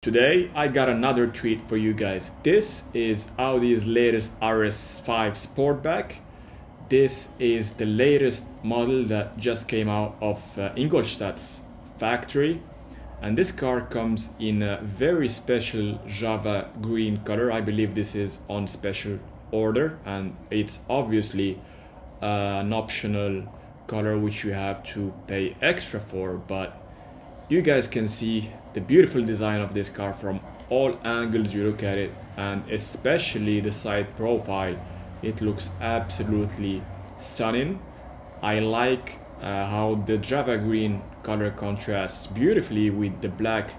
Today I got another treat for you guys. This is Audi's latest RS5 Sportback. This is the latest model that just came out of Ingolstadt's factory, and this car comes in a very special Java green color. I believe this is on special order, and it's obviously an optional color which you have to pay extra for, but you guys can see the beautiful design of this car from all angles you look at it, and especially the side profile. It looks absolutely stunning. I like how the Java green color contrasts beautifully with the black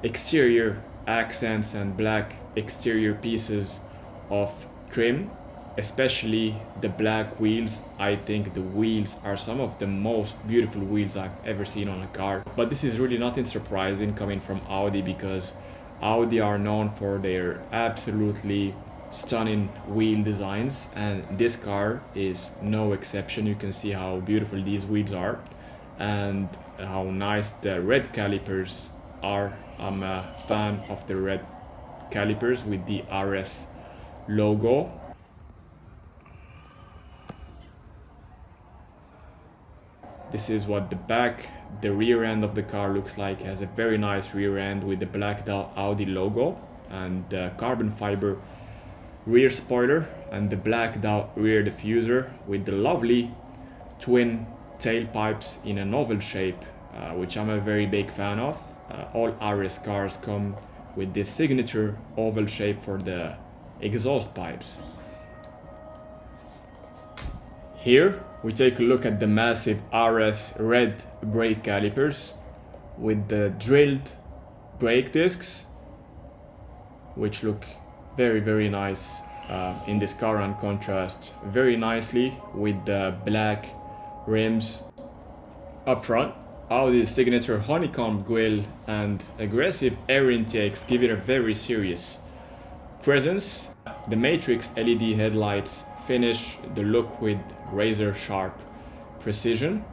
exterior accents and black exterior pieces of trim, especially the black wheels. I think the wheels are some of the most beautiful wheels I've ever seen on a car. But this is really nothing surprising coming from Audi, because Audi are known for their absolutely stunning wheel designs, and this car is no exception. You can see how beautiful these wheels are and how nice the red calipers are. I'm a fan of the red calipers with the RS logo. This is what the rear end of the car looks like. It has a very nice rear end with the blacked out Audi logo and the carbon fiber rear spoiler and the blacked out rear diffuser with the lovely twin tailpipes in an oval shape, which I'm a very big fan of. All RS cars come with this signature oval shape for the exhaust pipes. Here we take a look at the massive RS red brake calipers with the drilled brake discs, which look very nice in this car and contrast very nicely with the black rims. Up front, Audi's signature honeycomb grille and aggressive air intakes give it a very serious presence. The Matrix LED headlights finish the look with razor sharp precision.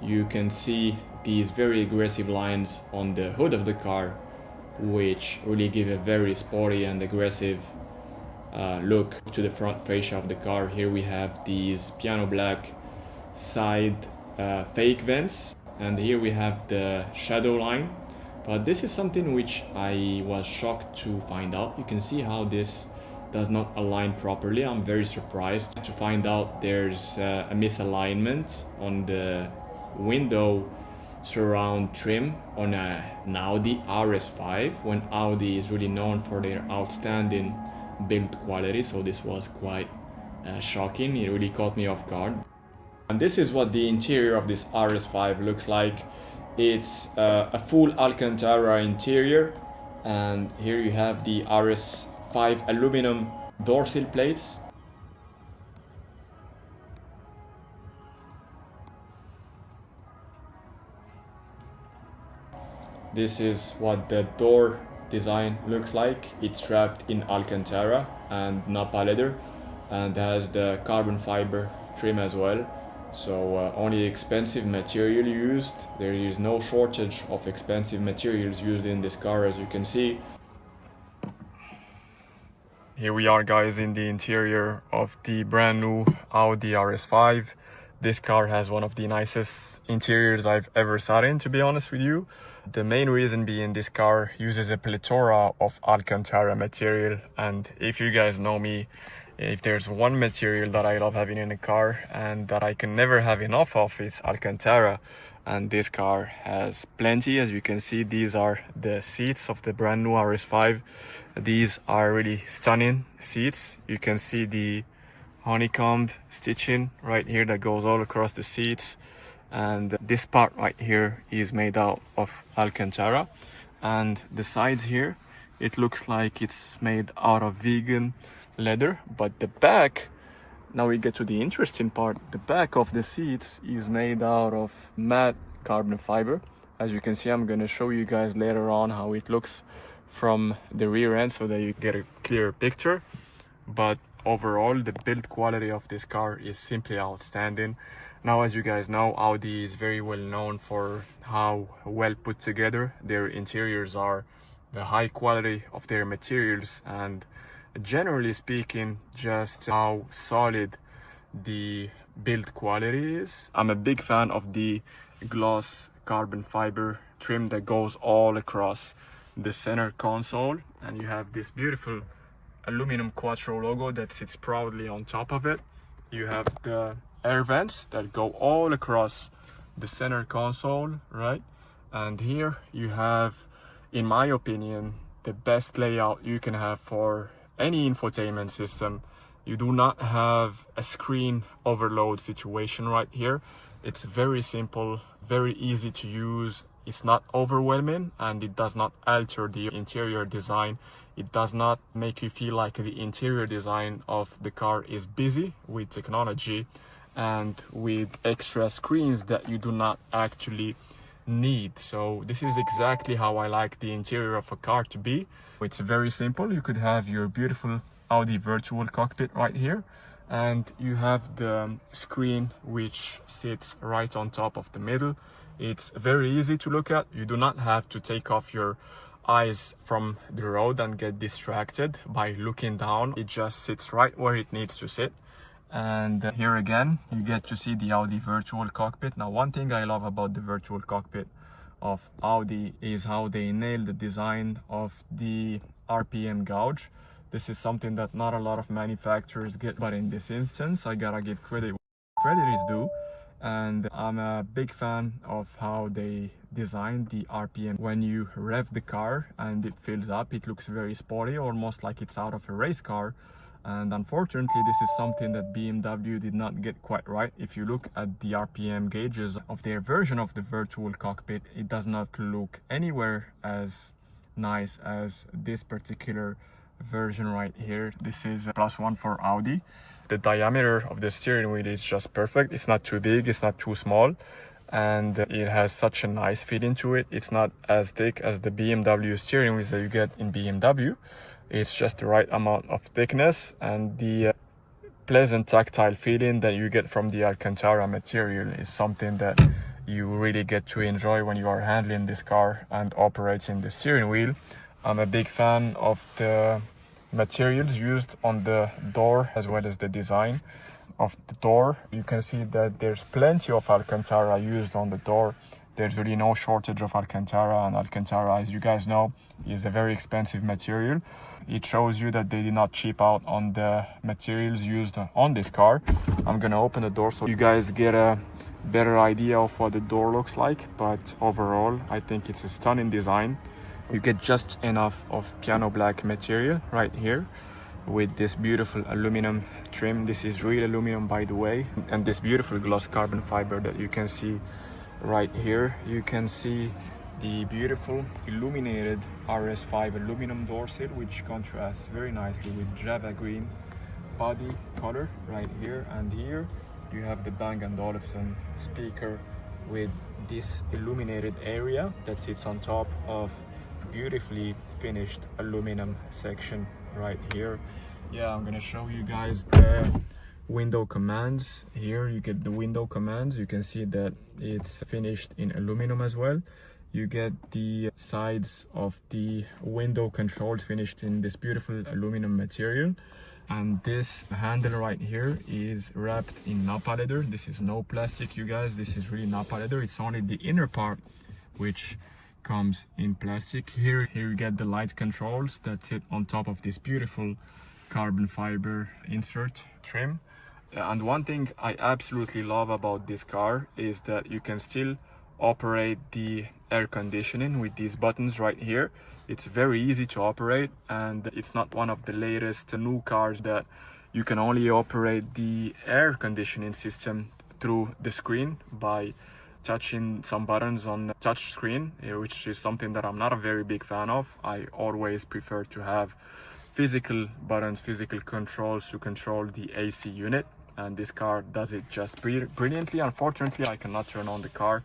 You can see these very aggressive lines on the hood of the car, which really give a very sporty and aggressive look to the front fascia of the car. Here we have these piano black side fake vents, and here we have the shadow line. But this is something which I was shocked to find out. You can see how this does not align properly. I'm very surprised to find out there's a misalignment on the window surround trim on an Audi RS5, when Audi is really known for their outstanding build quality. So this was quite shocking. It really caught me off guard. And this is what the interior of this RS5 looks like. It's a full Alcantara interior, and here you have the RS5 aluminum door sill plates. This is what the door design looks like. It's wrapped in Alcantara and Napa leather, and has the carbon fiber trim as well. So only expensive material used. There is no shortage of expensive materials used in this car, as you can see. Here we are, guys, in the interior of the brand new Audi RS5. This car has one of the nicest interiors I've ever sat in, to be honest with you. The main reason being this car uses a plethora of Alcantara material, and if you guys know me, if there's one material that I love having in a car and that I can never have enough of, it's Alcantara. And this car has plenty. As you can see, these are the seats of the brand new RS5. These are really stunning seats. You can see the honeycomb stitching right here that goes all across the seats, and this part right here is made out of Alcantara. And the sides here, it looks like it's made out of vegan leather, but the back, now we get to the interesting part, the back of the seats is made out of matte carbon fiber. As you can see, I'm going to show you guys later on how it looks from the rear end so that you get a clearer picture. But overall, the build quality of this car is simply outstanding. Now, as you guys know, Audi is very well known for how well put together their interiors are. the high quality of their materials, and generally speaking, just how solid the build quality is. I'm a big fan of the gloss carbon fiber trim that goes all across the center console, and you have this beautiful aluminum Quattro logo that sits proudly on top of it. You have the air vents that go all across the center console, right? And here you have, in my opinion, the best layout you can have for any infotainment system. You do not have a screen overload situation right here. It's very simple, very easy to use. It's not overwhelming, and it does not alter the interior design. It does not make you feel like the interior design of the car is busy with technology and with extra screens that you do not actually need. So this is exactly how I like the interior of a car to be. It's very simple. You could have your beautiful Audi virtual cockpit right here, and you have the screen which sits right on top of the middle. It's very easy to look at. You do not have to take off your eyes from the road and get distracted by looking down. It just sits right where it needs to sit. And here again, you get to see the Audi virtual cockpit. Now, one thing I love about the virtual cockpit of Audi is how they nailed the design of the RPM gauge. This is something that not a lot of manufacturers get, but in this instance, I gotta give credit where credit is due. And I'm a big fan of how they designed the RPM. When you rev the car and it fills up, it looks very sporty, almost like it's out of a race car. And unfortunately, this is something that BMW did not get quite right. If you look at the RPM gauges of their version of the virtual cockpit, it does not look anywhere as nice as this particular version right here. This is +1 for Audi. The diameter of the steering wheel is just perfect. It's not too big, it's not too small, and it has such a nice fit into it. It's not as thick as the BMW steering wheels that you get in BMW. It's just the right amount of thickness, and the pleasant tactile feeling that you get from the Alcantara material is something that you really get to enjoy when you are handling this car and operating the steering wheel. I'm a big fan of the materials used on the door as well as the design of the door. You can see that there's plenty of Alcantara used on the door. There's really no shortage of Alcantara, and Alcantara, as you guys know, is a very expensive material. It shows you that they did not cheap out on the materials used on this car. I'm gonna open the door so you guys get a better idea of what the door looks like, but overall I think it's a stunning design. You get just enough of piano black material right here with this beautiful aluminum trim. This is real aluminum, by the way, and this beautiful gloss carbon fiber that you can see right here. You can see the beautiful illuminated RS5 aluminum door sill, which contrasts very nicely with Java green body color right here. And here you have the Bang & Olufsen speaker with this illuminated area that sits on top of beautifully finished aluminum section right here. Yeah, I'm gonna show you guys the window commands. Here you get the window commands. You can see that it's finished in aluminum as well. You get the sides of the window controls finished in this beautiful aluminum material, and this handle right here is wrapped in Napa leather. This is no plastic, you guys. This is really Napa leather. It's only the inner part which comes in plastic. Here you get the light controls that sit on top of this beautiful carbon fiber insert trim. And one thing I absolutely love about this car is that you can still operate the air conditioning with these buttons right here. It's very easy to operate, and it's not one of the latest new cars that you can only operate the air conditioning system through the screen by touching some buttons on the touch screen, which is something that I'm not a very big fan of. I always prefer to have physical buttons, physical controls to control the AC unit, and this car does it just brilliantly. Unfortunately, I cannot turn on the car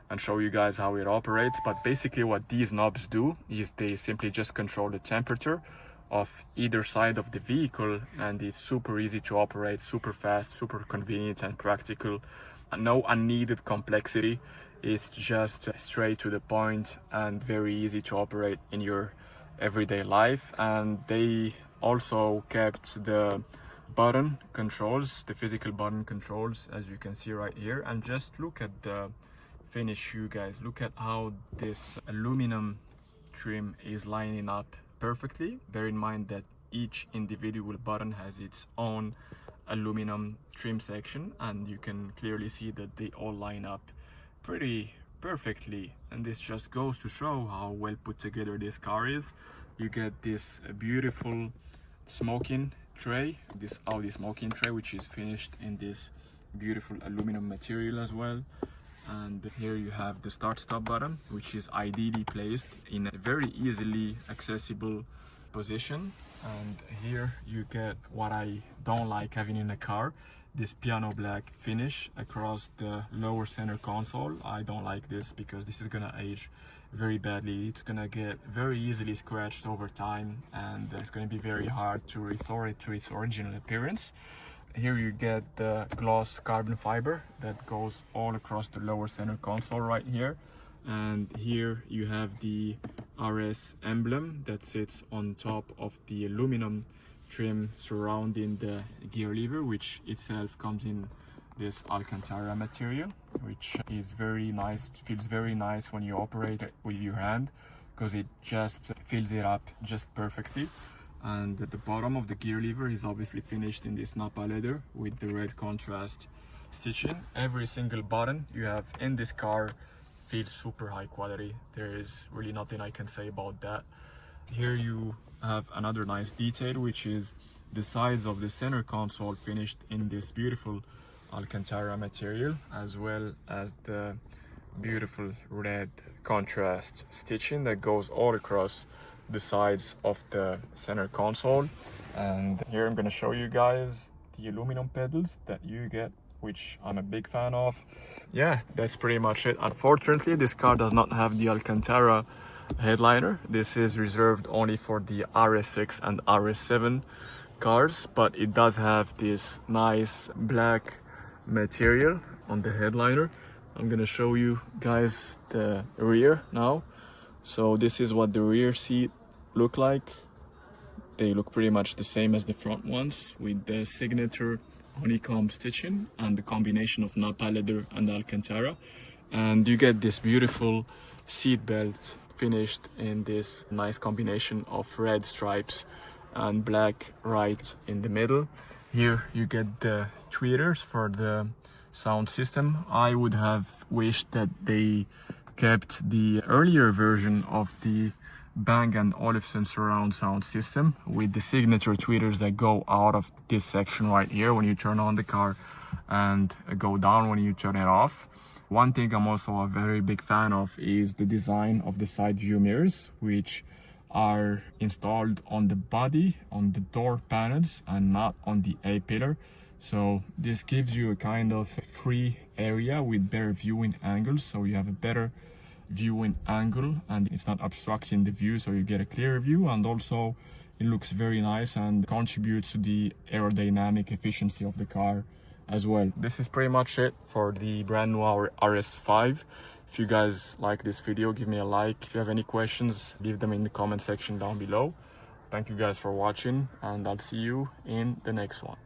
and show you guys how it operates, but basically what these knobs do is they simply just control the temperature of either side of the vehicle, and it's super easy to operate, super fast, super convenient and practical. No unneeded complexity. It's just straight to the point and very easy to operate in your everyday life. And they also kept the button controls, the physical button controls, as you can see right here. And just look at the finish, you guys. Look at how this aluminum trim is lining up perfectly. Bear in mind that each individual button has its own aluminum trim section, and you can clearly see that they all line up pretty perfectly. And this just goes to show how well put together this car is. You get this beautiful smoking tray, this Audi smoking tray, which is finished in this beautiful aluminum material as well. And here you have the start stop button, which is ideally placed in a very easily accessible position. And here you get what I don't like having in a car, this piano black finish across the lower center console. I don't like this because this is gonna age very badly. It's gonna get very easily scratched over time, and it's gonna be very hard to restore it to its original appearance. Here you get the gloss carbon fiber that goes all across the lower center console right here. And here you have the RS emblem that sits on top of the aluminum trim surrounding the gear lever, which itself comes in this Alcantara material, which is very nice. It feels very nice when you operate it with your hand because it just fills it up just perfectly. And at the bottom of the gear lever is obviously finished in this Napa leather with the red contrast stitching. Every single button you have in this car feels super high quality. There is really nothing I can say about that. Here you have another nice detail, which is the size of the center console finished in this beautiful Alcantara material, as well as the beautiful red contrast stitching that goes all across the sides of the center console. And here I'm going to show you guys the aluminum pedals that you get, which I'm a big fan of. Yeah, that's pretty much it. Unfortunately, this car does not have the Alcantara headliner. This is reserved only for the RS6 and RS7 cars, but it does have this nice black material on the headliner. I'm gonna show you guys the rear now. So this is what the rear seat look like. They look pretty much the same as the front ones, with the signature honeycomb stitching and the combination of Napa leather and Alcantara. And you get this beautiful seat belt finished in this nice combination of red stripes and black right in the middle. Here you get the tweeters for the sound system. I would have wished that they kept the earlier version of the Bang & Olufsen surround sound system with the signature tweeters that go out of this section right here when you turn on the car and go down when you turn it off. One thing I'm also a very big fan of is the design of the side view mirrors, which are installed on the body, on the door panels, and not on the A-pillar. So this gives you a kind of free area with better viewing angles, so you have a better viewing angle and it's not obstructing the view, so you get a clearer view. And also it looks very nice and contributes to the aerodynamic efficiency of the car as well. This is pretty much it for the brand new RS5. If you guys like this video, give me a like. If you have any questions, leave them in the comment section down below. Thank you guys for watching, and I'll see you in the next one.